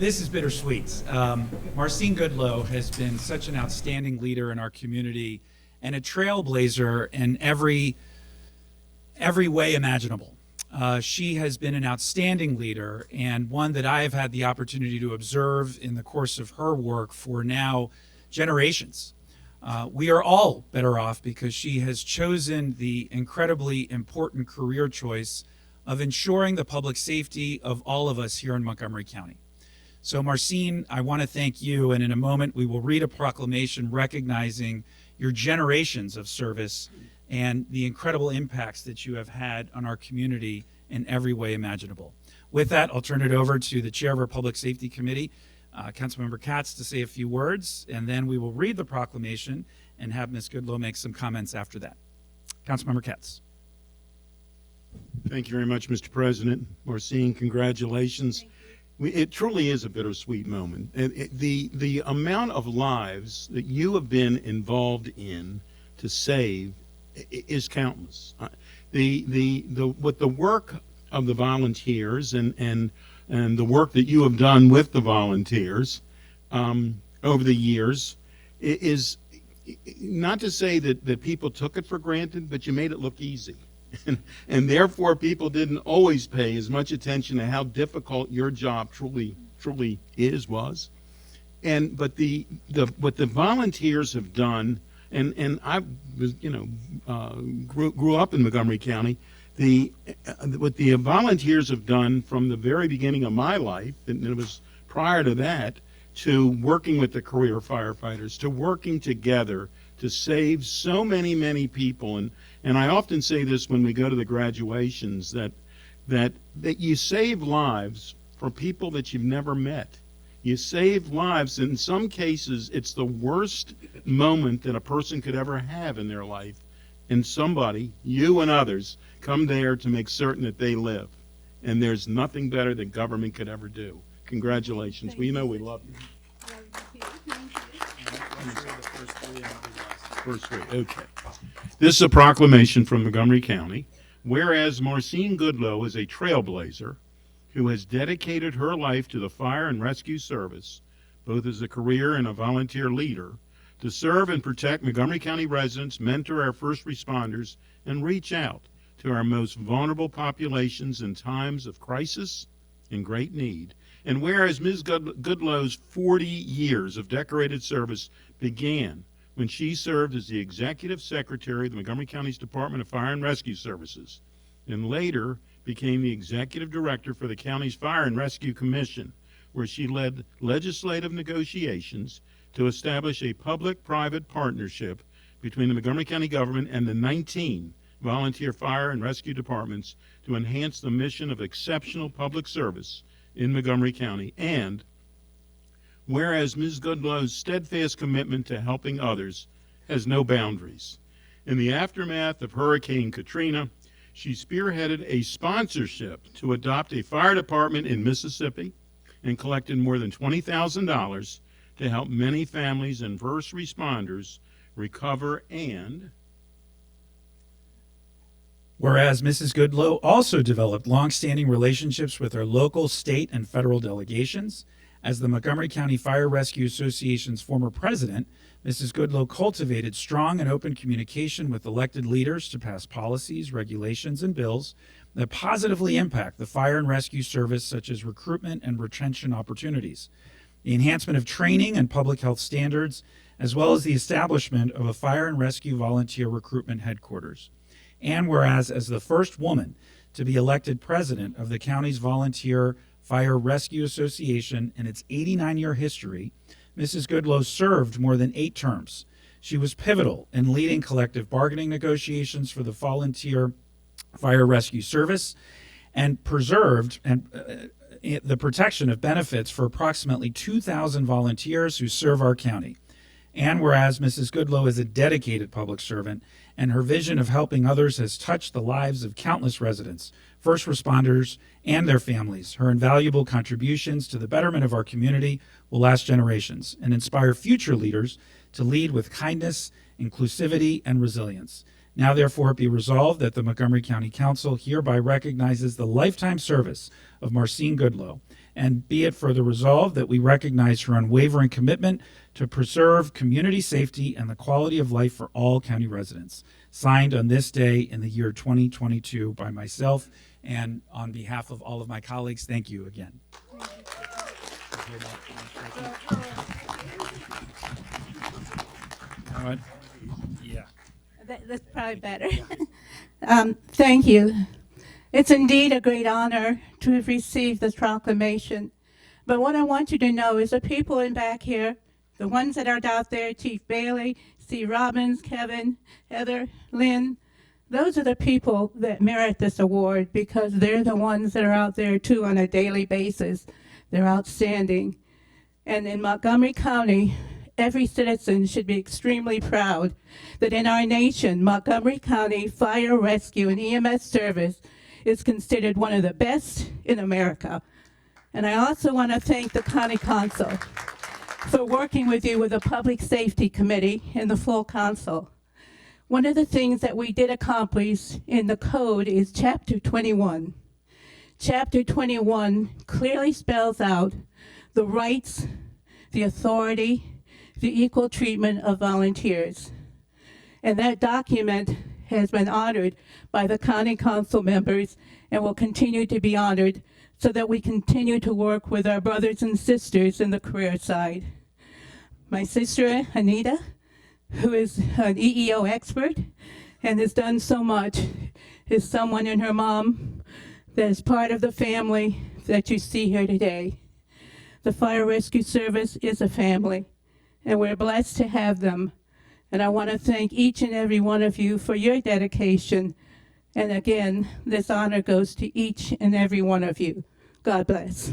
This is bittersweet. Marcine Goodloe has been such an outstanding leader in our community and a trailblazer in every way imaginable. She has been an outstanding leader and one that I have had the opportunity to observe in the course of her work for now generations. We are all better off because she has chosen the incredibly important career choice of ensuring the public safety of all of us here in Montgomery County. So Marcine, I want to thank you, and in a moment we will read a proclamation recognizing your generations of service and the incredible impacts that you have had on our community in every way imaginable. With that, I'll turn it over to the chair of our Public Safety Committee, Councilmember Katz, to say a few words, and then we will read the proclamation and have Ms. Goodloe make some comments after that. Councilmember Katz. Thank you very much, Mr. President. Marcine, congratulations. It truly is a bittersweet moment. The amount of lives that you have been involved in to save is countless. With the work of the volunteers and the work that you have done with the volunteers over the years is not to say that people took it for granted, but you made it look easy. And therefore, people didn't always pay as much attention to how difficult your job truly was. But what the volunteers have done, and I was grew up in Montgomery County. What the volunteers have done from the very beginning of my life, and it was prior to that, to working with the career firefighters, to working together to save so many people. And I often say this when we go to the graduations, that you save lives for people that you've never met. You save lives. In some cases, it's the worst moment that a person could ever have in their life. And somebody, you and others, come there to make certain that they live. And there's nothing better that government could ever do. Congratulations. We know we love you. First three, okay. This is a proclamation from Montgomery County. Whereas Marcine Goodloe is a trailblazer who has dedicated her life to the fire and rescue service, both as a career and a volunteer leader, to serve and protect Montgomery County residents, mentor our first responders, and reach out to our most vulnerable populations in times of crisis and great need. And whereas Ms. Goodloe's 40 years of decorated service began when she served as the Executive Secretary of the Montgomery County's Department of Fire and Rescue Services, and later became the Executive Director for the county's Fire and Rescue Commission, where she led legislative negotiations to establish a public-private partnership between the Montgomery County government and the 19 volunteer fire and rescue departments to enhance the mission of exceptional public service in Montgomery County. And whereas Ms. Goodloe's steadfast commitment to helping others has no boundaries. In the aftermath of Hurricane Katrina, she spearheaded a sponsorship to adopt a fire department in Mississippi and collected more than $20,000 to help many families and first responders recover. And whereas Mrs. Goodloe also developed long-standing relationships with her local, state, and federal delegations. As the Montgomery County Fire Rescue Association's former president, Mrs. Goodloe cultivated strong and open communication with elected leaders to pass policies, regulations, and bills that positively impact the fire and rescue service, such as recruitment and retention opportunities, the enhancement of training and public health standards, as well as the establishment of a fire and rescue volunteer recruitment headquarters. And whereas as the first woman to be elected president of the county's Volunteer Fire Rescue Association in its 89-year history, Mrs. Goodloe served more than 8 terms. She was pivotal in leading collective bargaining negotiations for the Volunteer Fire Rescue Service and preserved the protection of benefits for approximately 2,000 volunteers who serve our county. And whereas Mrs. Goodloe is a dedicated public servant and her vision of helping others has touched the lives of countless residents, first responders, and their families, her invaluable contributions to the betterment of our community will last generations and inspire future leaders to lead with kindness, inclusivity, and resilience. Now, therefore, be resolved that the Montgomery County Council hereby recognizes the lifetime service of Marcine Goodloe And be it further resolved that we recognize her unwavering commitment to preserve community safety and the quality of life for all county residents. Signed on this day in the year 2022 by myself, and on behalf of all of my colleagues, thank you again. Yeah. That's probably better. Thank you. It's indeed a great honor to have received this proclamation. But what I want you to know is the people in back here, the ones that are out there, Chief Bailey, Steve Robbins, Kevin, Heather, Lynn, those are the people that merit this award because they're the ones that are out there too on a daily basis. They're outstanding. And in Montgomery County, every citizen should be extremely proud that in our nation, Montgomery County Fire Rescue and EMS service is considered one of the best in America. And I also want to thank the County Council for working with you with the Public Safety Committee and the full council. One of the things that we did accomplish in the code is Chapter 21. Chapter 21 clearly spells out the rights, the authority, the equal treatment of volunteers. And that document has been honored by the County Council members and will continue to be honored so that we continue to work with our brothers and sisters in the career side. My sister, Anita, who is an EEO expert and has done so much, is someone and her mom that is part of the family that you see here today. The Fire Rescue Service is a family, and we're blessed to have them. And I want to thank each and every one of you for your dedication. And again, this honor goes to each and every one of you. God bless.